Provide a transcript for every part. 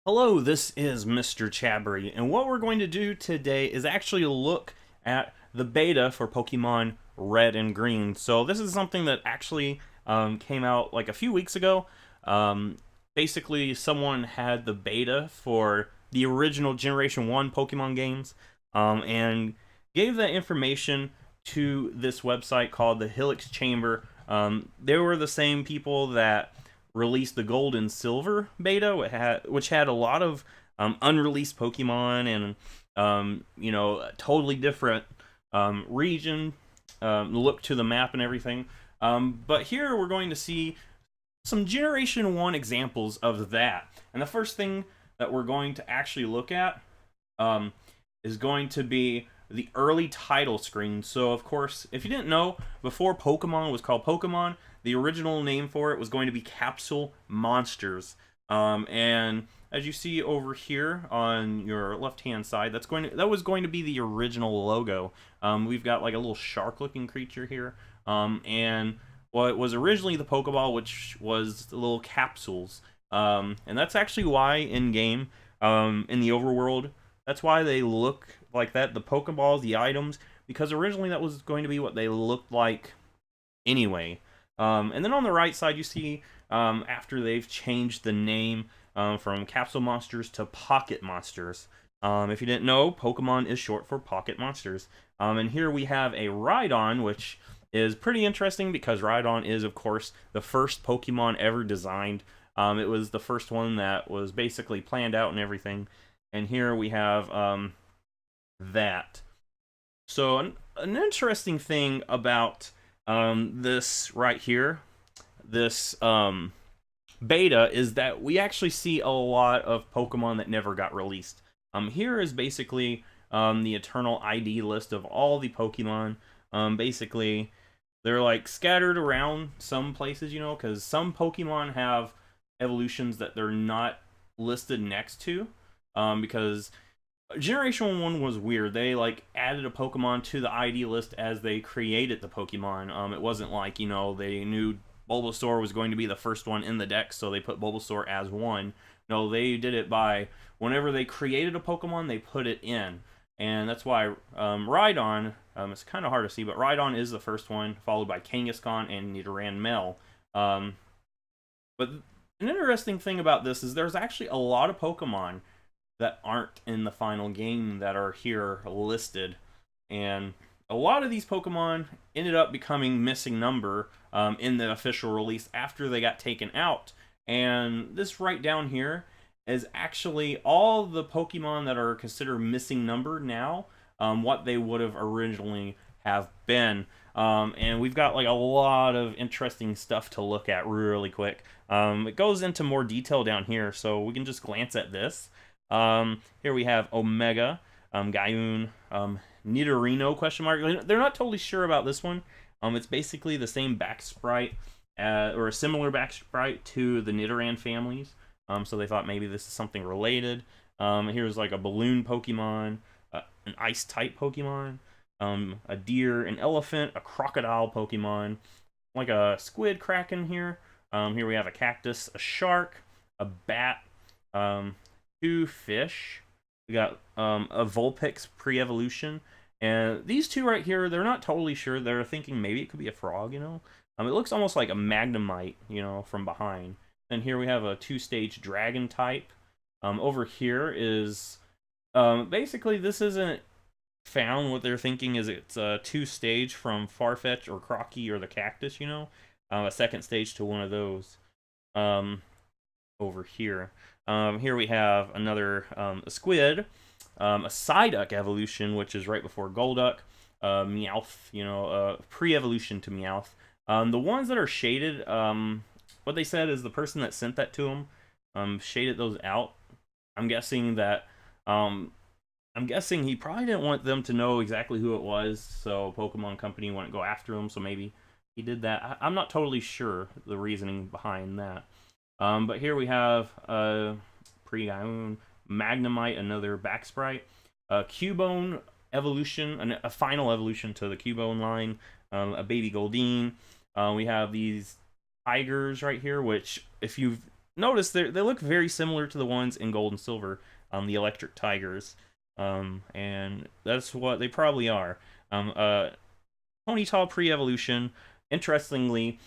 Hello, this is Mr. Chabry, and what we're going to do today is actually look at the beta for Pokemon Red and Green. So this is something that actually came out like a few weeks ago. Basically, someone had the beta for the original Generation 1 Pokemon games and gave that information to this website called the Helix Chamber. They were the same people that released the Gold and Silver beta, which had a lot of unreleased Pokemon and totally different region look to the map and everything. But here we're going to see some Generation 1 examples of that. And the first thing that we're going to actually look at is going to be the early title screen. So, of course, if you didn't know, before Pokemon was called Pokemon, the original name for it was going to be Capsule Monsters. And as you see over here on your left-hand side, that was going to be the original logo. We've got like a little shark-looking creature here, and what was originally the Pokeball, which was the little capsules. And that's actually why in-game, in the overworld, that's why they look like that, the Pokeballs, the items, because originally that was going to be what they looked like anyway. And then on the right side, you see after they've changed the name from Capsule Monsters to Pocket Monsters. If you didn't know, Pokemon is short for Pocket Monsters. And here we have a Rhydon, which is pretty interesting because Rhydon is, of course, the first Pokemon ever designed. It was the first one that was basically planned out and everything. And here we have that. So an interesting thing about this right here, this beta, is that we actually see a lot of Pokemon that never got released. Here is basically the Eternal ID list of all the Pokemon. Basically, they're like scattered around some places, you know, because some Pokemon have evolutions that they're not listed next to, because Generation 1 was weird. They like added a Pokemon to the ID list as they created the Pokemon. It wasn't like, you know, they knew Bulbasaur was going to be the first one in the deck, so they put Bulbasaur as one. No, they did it by whenever they created a Pokemon, they put it in. And that's why Rhydon, it's kind of hard to see, but Rhydon is the first one, followed by Kangaskhan and Nidoran Mel. But an interesting thing about this is there's actually a lot of Pokemon that aren't in the final game that are here listed, and a lot of these Pokemon ended up becoming missing number in the official release after they got taken out. And this right down here is actually all the Pokemon that are considered missing number now, what they would have originally have been. And we've got like a lot of interesting stuff to look at really quick. It goes into more detail down here, so we can just glance at this. Here we have Omega, Gaiun, Nidorino, question mark. They're not totally sure about this one. It's basically the same back sprite, or a similar back sprite to the Nidoran families. So they thought maybe this is something related. Here's like a balloon Pokemon, an ice type Pokemon, a deer, an elephant, a crocodile Pokemon, like a squid kraken here. Here we have a cactus, a shark, a bat, two fish. We got a Vulpix pre-evolution, and these two right here, they're not totally sure. They're thinking maybe it could be a frog, you know. It looks almost like a Magnemite, you know, from behind. And here we have a two-stage dragon type. Over here is basically this isn't found. What they're thinking is it's a two-stage from Farfetch or Crocky or the cactus, you know, a second stage to one of those. Over here. Here we have another a squid, a Psyduck evolution, which is right before Golduck, Meowth, you know, pre-evolution to Meowth. The ones that are shaded, what they said is the person that sent that to them shaded those out. I'm guessing he probably didn't want them to know exactly who it was, so Pokemon Company wouldn't go after him, so maybe he did that. I'm not totally sure the reasoning behind that. But here we have Pre-Gaiun, Magnemite, another back sprite, Cubone evolution, a final evolution to the Cubone line, a baby Goldeen. We have these tigers right here, which if you've notice they look very similar to the ones in Gold and Silver, the Electric Tigers, and that's what they probably are. Ponyta pre-evolution. Interestingly,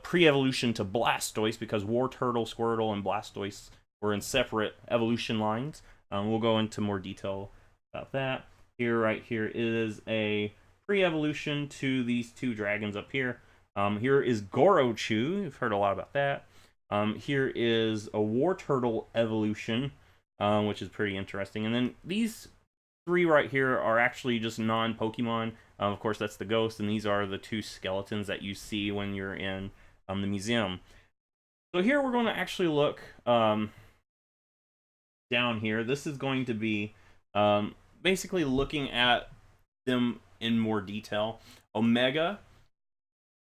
pre-evolution to Blastoise, because Wartortle, Squirtle, and Blastoise were in separate evolution lines. We'll go into more detail about that. Here, right here, is a pre-evolution to these two dragons up here. Here is GaroChew. You've heard a lot about that. Here is a Wartortle evolution, which is pretty interesting. And then these three right here are actually just non-Pokemon. Of course, that's the ghost, and these are the two skeletons that you see when you're in the museum. So here we're going to actually look down here. This is going to be basically looking at them in more detail. Omega.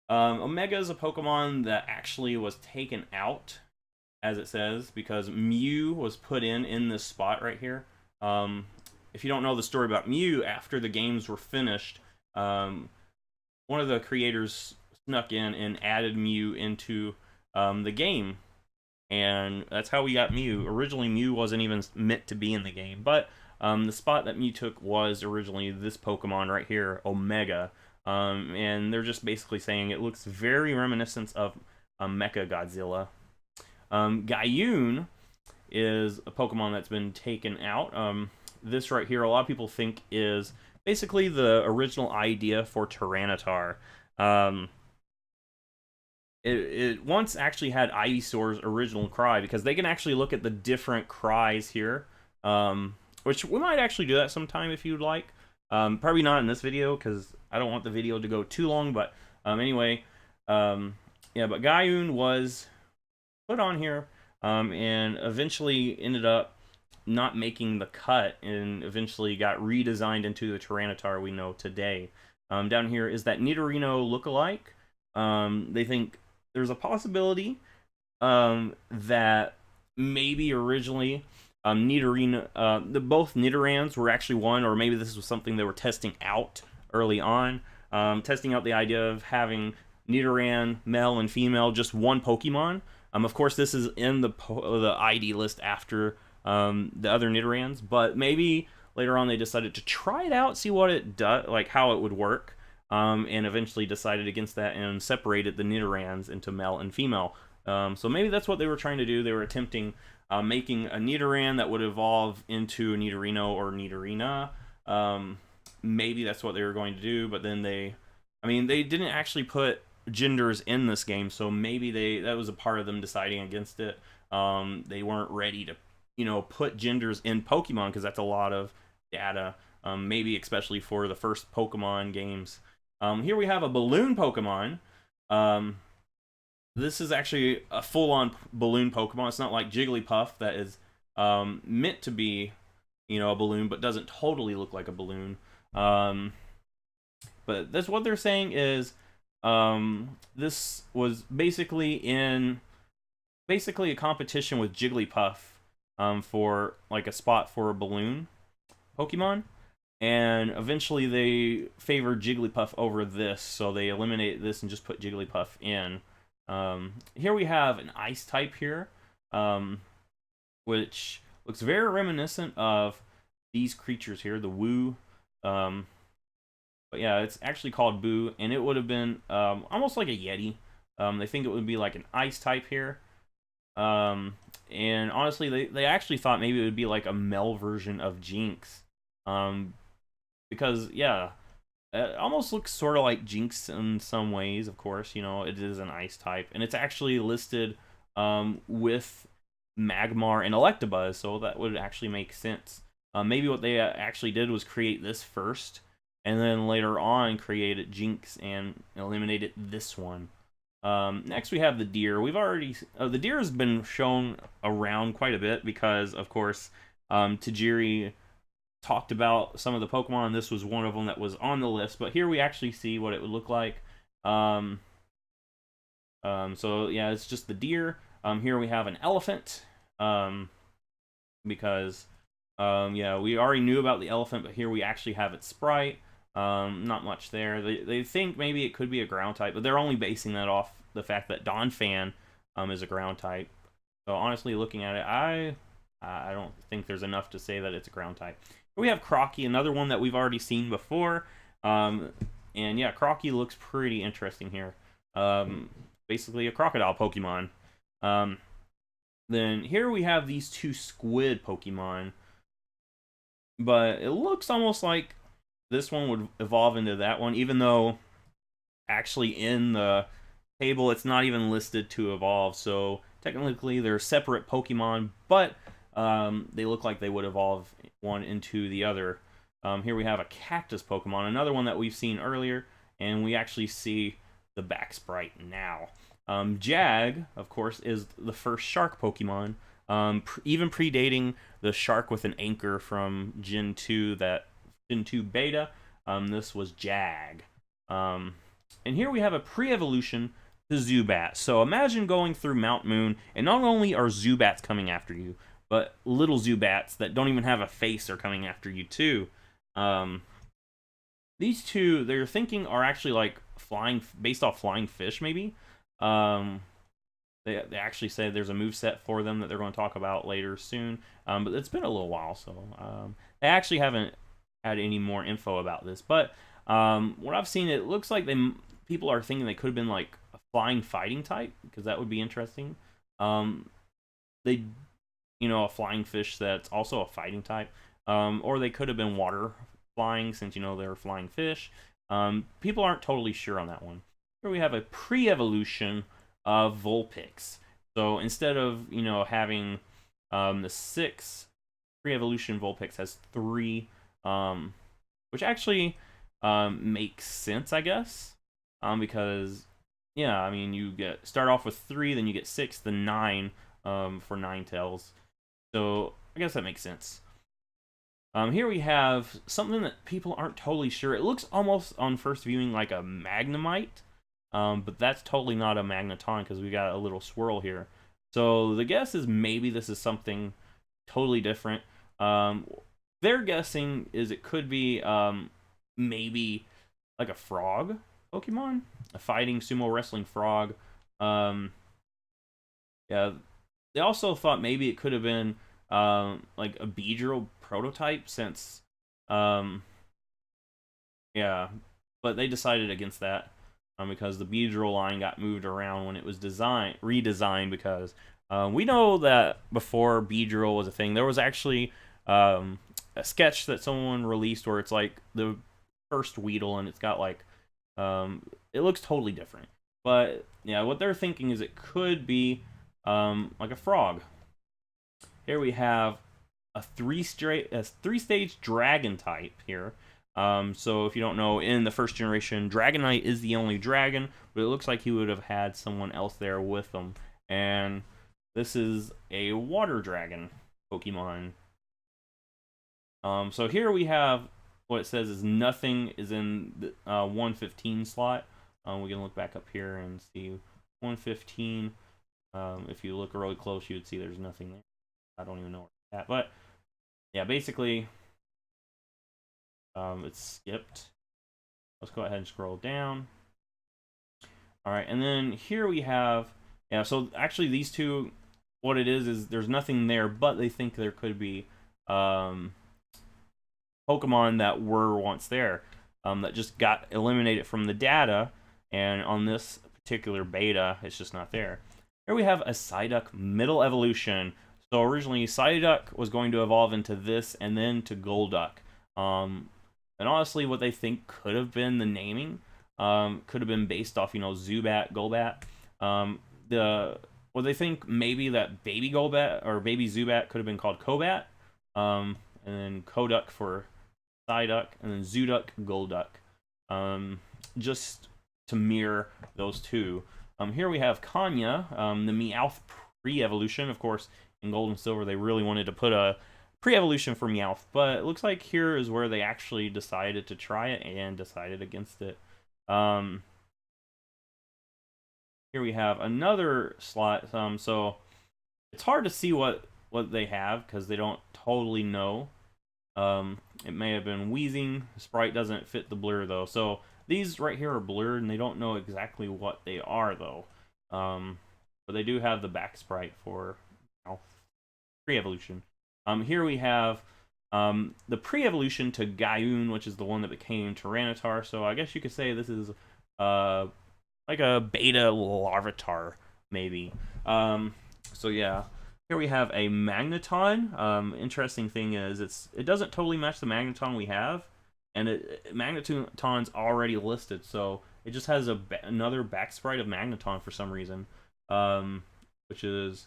Omega is a Pokemon that actually was taken out, as it says, because Mew was put in this spot right here. If you don't know the story about Mew, after the games were finished, one of the creators snuck in and added Mew into the game, and that's how we got Mew. Originally, Mew wasn't even meant to be in the game, but the spot that Mew took was originally this Pokemon right here, Omega, and they're just basically saying it looks very reminiscent of Mecha Godzilla. Gaiun is a Pokemon that's been taken out. This right here, a lot of people think is basically the original idea for Tyranitar. It once actually had Ivysaur's original cry, because they can actually look at the different cries here, which we might actually do that sometime if you'd like. Probably not in this video, because I don't want the video to go too long, but anyway, yeah, but Gaiun was put on here, and eventually ended up not making the cut, and eventually got redesigned into the Tyranitar we know today. Down here is that Nidorino lookalike. They think there's a possibility that maybe originally Nidorino, both Nidorans were actually one, or maybe this was something they were testing out early on, testing out the idea of having Nidoran, male and female, just one Pokemon. Of course, this is in the ID list after the other Nidorans, but maybe later on they decided to try it out, see what it does, like how it would work, and eventually decided against that and separated the Nidorans into male and female. So maybe that's what they were trying to do. They were attempting making a Nidoran that would evolve into a Nidorino or Nidorina. Maybe that's what they were going to do, but then they didn't actually put genders in this game, so maybe that was a part of them deciding against it. They weren't ready to put genders in Pokemon, because that's a lot of data, maybe especially for the first Pokemon games. Here we have a balloon Pokemon. This is actually a full-on balloon Pokemon. It's not like Jigglypuff that is meant to be a balloon, but doesn't totally look like a balloon. But that's what they're saying is this was basically a competition with Jigglypuff for like a spot for a balloon Pokemon, and eventually they favored Jigglypuff over this, so they eliminated this and just put Jigglypuff in. Here we have an ice type here, which looks very reminiscent of these creatures here, the Woo. But yeah, it's actually called Boo, and it would have been almost like a Yeti. They think it would be like an ice type here. And honestly, they actually thought maybe it would be like a male version of Jinx. Because, yeah, it almost looks sort of like Jinx in some ways, of course. It is an ice type. And it's actually listed with Magmar and Electabuzz, so that would actually make sense. Maybe what they actually did was create this first, and then later on created Jinx and eliminated this one. Next we have the deer. We've already the deer has been shown around quite a bit because, of course, Tajiri talked about some of the Pokemon, and this was one of them that was on the list. But here we actually see what it would look like. So yeah, it's just the deer. Here we have an elephant, because yeah, we already knew about the elephant, but here we actually have its sprite. Not much there. They think maybe it could be a ground type, but they're only basing that off the fact that Donphan is a ground type. So honestly, looking at it, I don't think there's enough to say that it's a ground type. We have Crocky, another one that we've already seen before. And yeah, Crocky looks pretty interesting here. Basically a crocodile Pokemon. Then here we have these two squid Pokemon. But it looks almost like this one would evolve into that one, even though actually in the table it's not even listed to evolve. So technically they're separate Pokemon, but they look like they would evolve one into the other. Here we have a cactus Pokemon, another one that we've seen earlier, and we actually see the back sprite now. Jag, of course, is the first shark Pokemon, even predating the shark with an anchor from Gen 2, Gen 2 Beta. This was Jag. And here we have a pre-evolution to Zubat. So imagine going through Mount Moon, and not only are Zubats coming after you, but little Zubats that don't even have a face are coming after you too. These two, they're thinking, are actually like based off flying fish, maybe. They actually say there's a moveset for them that they're going to talk about later soon. But it's been a little while, so they actually haven't had any more info about this. But what I've seen, it looks like people are thinking they could have been like a flying fighting type, because that would be interesting. A flying fish that's also a fighting type. Or they could have been water flying, since they're flying fish. People aren't totally sure on that one. Here we have a pre-evolution of Vulpix. So instead of having the 6, pre-evolution Vulpix has 3, which actually makes sense, I guess, because yeah, I mean, you start off with 3, then you get 6, then 9 for Ninetales. So I guess that makes sense. Here we have something that people aren't totally sure. It looks almost on first viewing like a Magnemite. But that's totally not a Magneton, because we got a little swirl here. So the guess is maybe this is something totally different. They're guessing is it could be maybe like a frog Pokemon, a fighting sumo wrestling frog. Yeah, they also thought maybe it could have been like a Beedrill prototype, since yeah, but they decided against that. Because the Beedrill line got moved around when it was redesigned, because we know that before Beedrill was a thing, there was actually a sketch that someone released where it's like the first Weedle, and it's got like, it looks totally different. But yeah, what they're thinking is it could be like a frog. Here we have a 3-stage dragon type here. So if you don't know, in the first generation, Dragonite is the only dragon, but it looks like he would have had someone else there with him. And this is a water dragon Pokemon. So here we have what it says is nothing is in the 115 slot. We can look back up here and see 115. If you look really close, you would see there's nothing there. I don't even know where it's at, but yeah, basically it's skipped. Let's go ahead and scroll down. All right, and then here we have, yeah, so actually these two, what it is there's nothing there, but they think there could be Pokemon that were once there, that just got eliminated from the data, and on this particular beta, it's just not there. Here we have a Psyduck middle evolution. So originally, Psyduck was going to evolve into this, and then to Golduck. And honestly, what they think could have been the naming, could have been based off, Zubat, Golbat. What they think maybe that baby Golbat or baby Zubat could have been called Kobat, and then Koduck for Psyduck, and then Zuduck, Golduck, just to mirror those two. Here we have Konya, the Meowth pre-evolution. Of course, in Gold and Silver, they really wanted to put a pre-evolution for Meowth, but it looks like here is where they actually decided to try it and decided against it. Here we have another slot. So it's hard to see what they have, because they don't totally know. It may have been Wheezing. Sprite doesn't fit the blur, though. So these right here are blurred, and they don't know exactly what they are, though. But they do have the back sprite for Pre-evolution. Here we have the pre-evolution to Gaioon, which is the one that became Tyranitar. So I guess you could say this is like a beta Larvitar, maybe. So yeah, here we have a Magneton. Interesting thing is it doesn't totally match the Magneton we have, and Magneton's already listed, so it just has another back sprite of Magneton for some reason, which is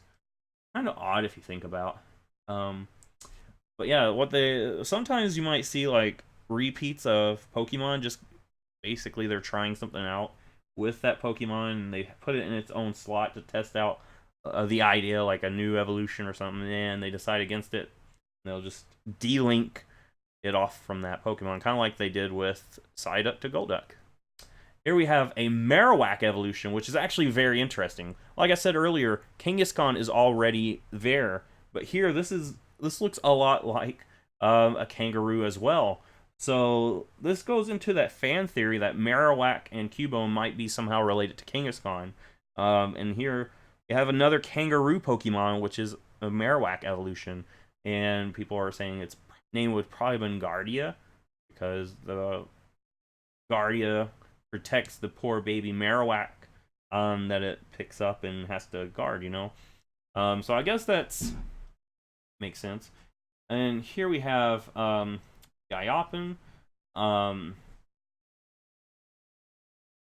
kind of odd if you think about. But yeah, sometimes you might see like repeats of Pokemon. Just basically they're trying something out with that Pokemon, and they put it in its own slot to test out the idea, like a new evolution or something, and they decide against it. They'll just de-link it off from that Pokemon, kind of like they did with Psyduck to Golduck. Here we have a Marowak Evolution, which is actually very interesting. Like I said earlier, Kangaskhan is already there, but here this looks a lot like a kangaroo as well. So this goes into that fan theory that Marowak and Cubone might be somehow related to Kangaskhan. And here you have another kangaroo Pokemon, which is a Marowak Evolution, and people are saying its name would probably been Gardea, because the Gardea protects the poor baby Marowak that it picks up and has to guard, you know. So I guess that's makes sense. And here we have Gaiopin.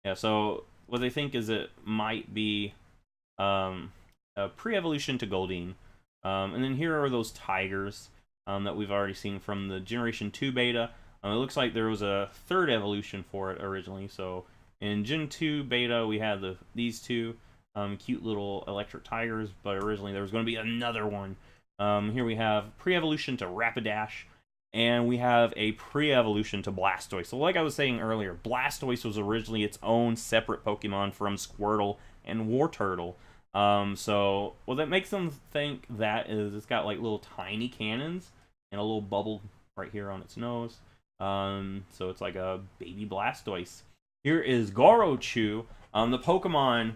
Yeah, so what they think is it might be a pre-evolution to Goldeen. And then here are those tigers that we've already seen from the Generation 2 beta. It looks like there was a third evolution for it originally. So in Gen 2 beta, we had these two cute little electric tigers, but originally there was going to be another one. Here we have pre-evolution to Rapidash, and we have a pre-evolution to Blastoise. So like I was saying earlier, Blastoise was originally its own separate Pokemon from Squirtle and Wartortle. So what that makes them think that is it's got like little tiny cannons and a little bubble right here on its nose. So it's like a baby Blastoise. Here is GaroChew, the Pokemon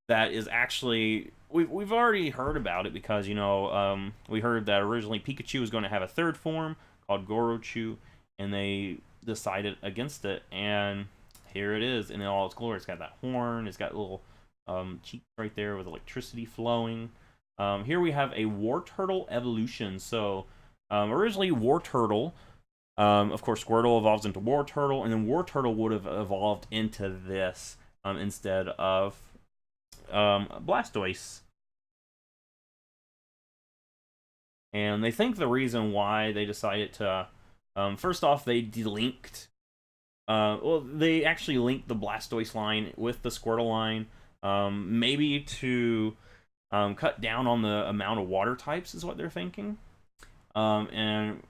that is actually we've already heard about it because, you know, we heard that originally Pikachu was going to have a third form called GaroChew, and they decided against it, and here it is in all its glory. It's got that horn, it's got little cheeks right there with electricity flowing. Here we have a Wartortle Evolution. So originally Wartortle, of course Squirtle evolves into Wartortle, and then Wartortle would have evolved into this instead of Blastoise. And they think the reason why they decided to first off, they delinked well, they actually linked the Blastoise line with the Squirtle line, maybe to cut down on the amount of water types is what they're thinking. And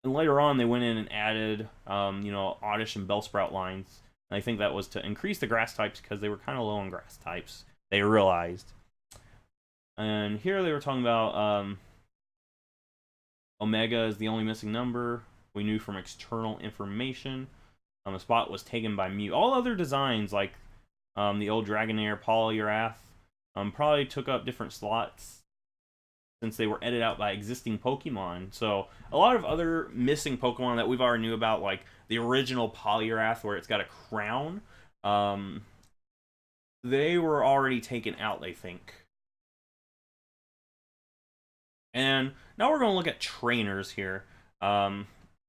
later on they went in and added you know, Oddish and Bellsprout lines. And I think that was to increase the grass types because they were kind of low on grass types, they realized. And here they were talking about Omega is the only missing number we knew from external information. The spot was taken by Mew. All other designs, like the old Dragonair, Poliwrath, probably took up different slots since they were edited out by existing Pokemon. So a lot of other missing Pokemon that we've already knew about, like the original Poliwrath where it's got a crown, they were already taken out, they think. And now we're going to look at trainers here,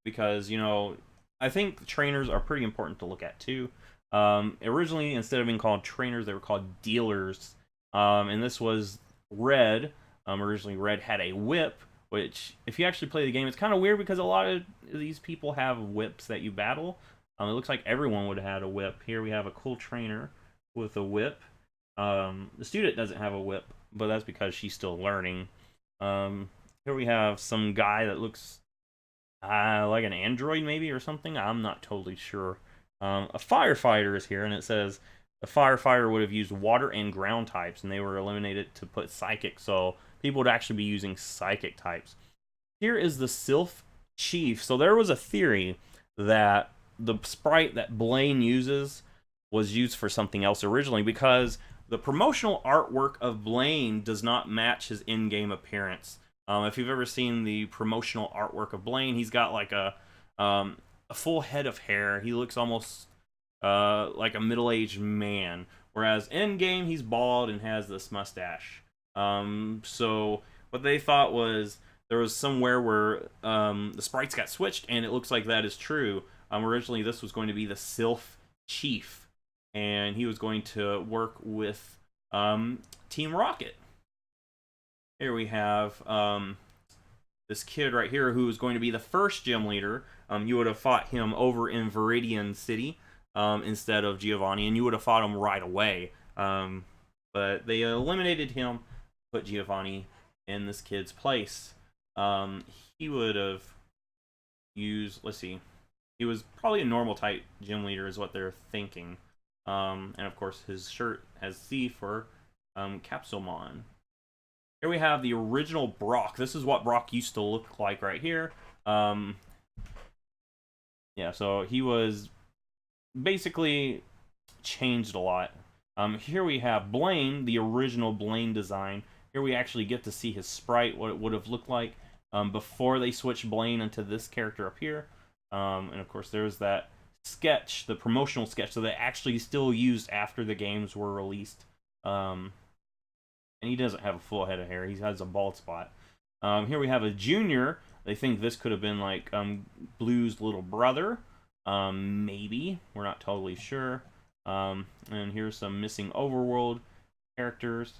because, you know, I think trainers are pretty important to look at too. Originally, instead of being called trainers, they were called dealers. And this was Red. Originally, Red had a whip, which, if you actually play the game, it's kind of weird because a lot of these people have whips that you battle. It looks like everyone would have had a whip. Here we have a cool trainer with a whip. The student doesn't have a whip, but that's because she's still learning. Here we have some guy that looks like an android maybe or something. I'm not totally sure. A firefighter is here, and it says the firefighter would have used water and ground types, and they were eliminated to put psychic, so people would actually be using psychic types. Here is the Silph Chief. So there was a theory that the sprite that Blaine uses was used for something else originally, because the promotional artwork of Blaine does not match his in-game appearance. If you've ever seen the promotional artwork of Blaine, he's got like a full head of hair. He looks almost like a middle-aged man, whereas in-game he's bald and has this mustache. So what they thought was there was somewhere where the sprites got switched, and it looks like that is true. Originally, this was going to be the Silph Chief, and he was going to work with Team Rocket. Here we have this kid right here who is going to be the first gym leader. You would have fought him over in Viridian City instead of Giovanni, and you would have fought him right away. But they eliminated him, put Giovanni in this kid's place. He would have used, let's see, he was probably a normal type gym leader is what they're thinking. And of course his shirt has C for Capsomon. Here we have the original Brock. This is what Brock used to look like right here. Yeah, so he was basically changed a lot. Here we have Blaine, the original Blaine design. Here we actually get to see his sprite, what it would have looked like before they switched Blaine into this character up here. And of course there's that sketch, the promotional sketch, so they actually still used after the games were released. And he doesn't have a full head of hair, he has a bald spot. Here we have a junior. They think this could have been like Blue's little brother. Maybe, we're not totally sure. And here's some missing overworld characters.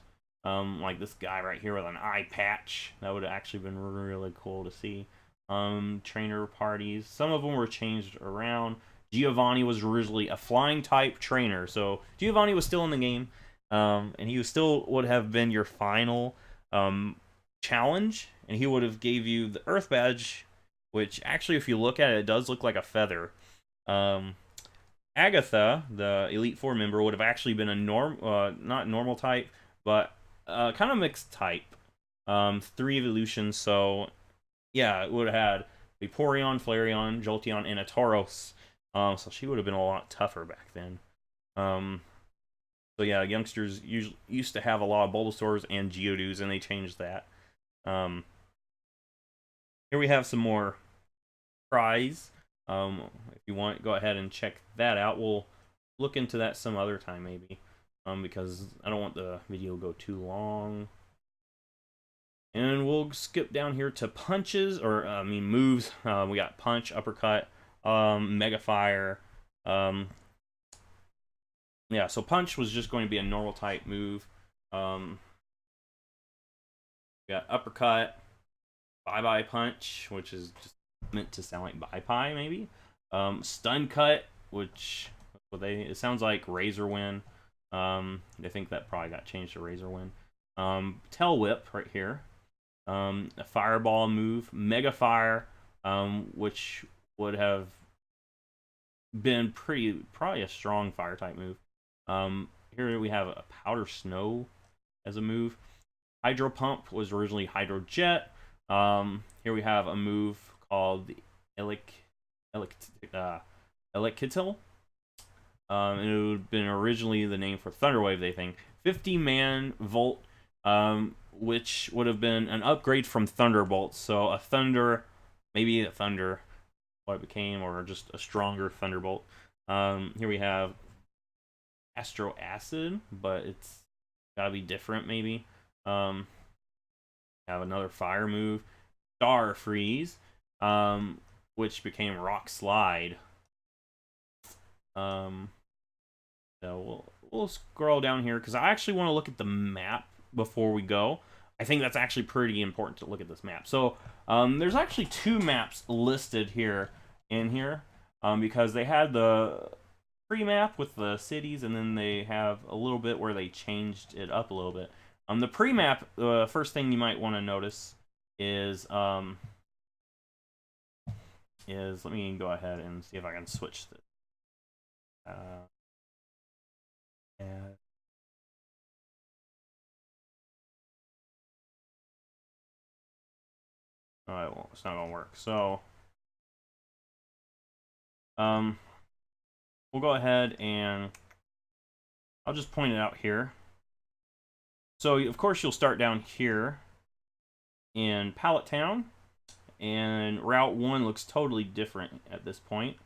Like this guy right here with an eye patch. That would have actually been really cool to see. Trainer parties. Some of them were changed around. Giovanni was originally a flying type trainer, so Giovanni was still in the game, and he still would have been your final challenge, and he would have gave you the Earth Badge, which actually, if you look at it, it does look like a feather. Agatha, the Elite Four member, would have actually been a not normal type, but kind of mixed type. 3 evolutions, so yeah, it would have had Vaporeon, Flareon, Jolteon, and a Tauros. So she would have been a lot tougher back then. So yeah, youngsters used to have a lot of Bulbasaurs and Geodudes, and they changed that. Here we have some more prize. If you want, go ahead and check that out. We'll look into that some other time, maybe. Because I don't want the video to go too long. And we'll skip down here to punches, or I mean moves. We got punch, uppercut, Mega Fire. Yeah, so punch was just going to be a normal type move. We got uppercut, bye-bye punch, which is just meant to sound like bye-bye, maybe. Stun cut, which it sounds like Razor Wind. I think that probably got changed to Razor Wind. Tail Whip right here. A Fireball move. Mega Fire, which would have been probably a strong fire type move. Here we have a Powder Snow as a move. Hydro Pump was originally Hydro Jet. Here we have a move called the Elekkitil. And it would have been originally the name for Thunderwave, they think. 50-man Volt, which would have been an upgrade from Thunderbolt. So a Thunder, maybe a Thunder, what it became, or just a stronger Thunderbolt. Here we have Astro Acid, but it's gotta be different, maybe. Have another fire move. Star Freeze, which became Rock Slide. So we'll scroll down here because I actually want to look at the map before we go. I think that's actually pretty important to look at this map. So there's actually 2 maps listed here because they had the pre-map with the cities, and then they have a little bit where they changed it up a little bit. The pre-map, the first thing you might want to notice is let me go ahead and see if I can switch this. Oh, it won't. It's not gonna work. So, we'll go ahead and I'll just point it out here. So, of course, you'll start down here in Pallet Town, and Route 1 looks totally different at this point.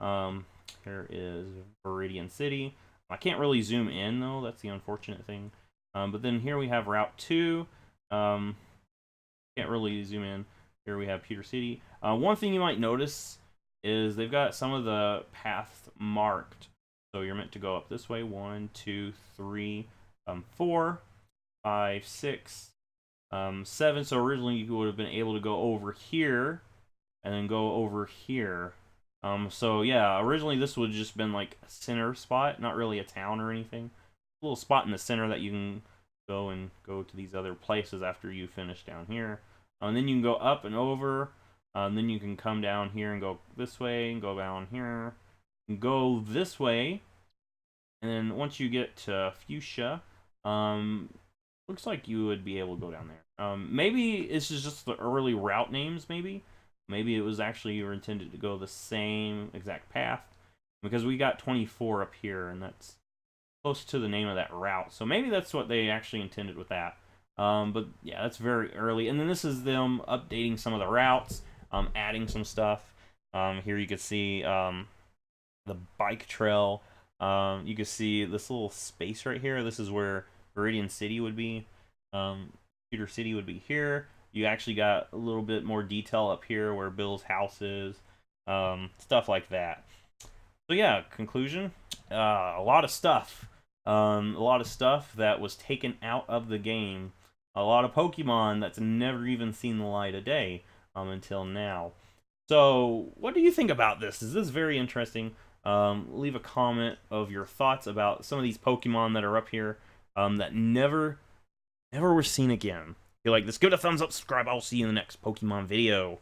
Here is Viridian City. I can't really zoom in, though. That's the unfortunate thing. But then here we have Route 2. Can't really zoom in. Here we have Pewter City. One thing you might notice is they've got some of the paths marked. So you're meant to go up this way. 1, 2, 3, 4, 5, 6, 7. So originally you would have been able to go over here and then go over here. So yeah, originally this would have just been like a center spot, not really a town or anything. A little spot in the center that you can go to these other places after you finish down here. And then you can go up and over. Then you can come down here and go this way and go down here. And go this way. And then once you get to Fuchsia, looks like you would be able to go down there. Maybe it's just the early route names, maybe. Maybe it was actually you were intended to go the same exact path. Because we got 24 up here, and that's close to the name of that route. So maybe that's what they actually intended with that. But yeah, that's very early. And then this is them updating some of the routes, adding some stuff. Here you can see the bike trail. You can see this little space right here. This is where Viridian City would be. Pewter City would be here. You actually got a little bit more detail up here where Bill's house is. Stuff like that. So yeah, conclusion. A lot of stuff. A lot of stuff that was taken out of the game. A lot of Pokemon that's never even seen the light of day until now. So, what do you think about this? Is this very interesting? Leave a comment of your thoughts about some of these Pokemon that are up here that never were seen again. If you like this, give it a thumbs up, subscribe. I'll see you in the next Pokemon video.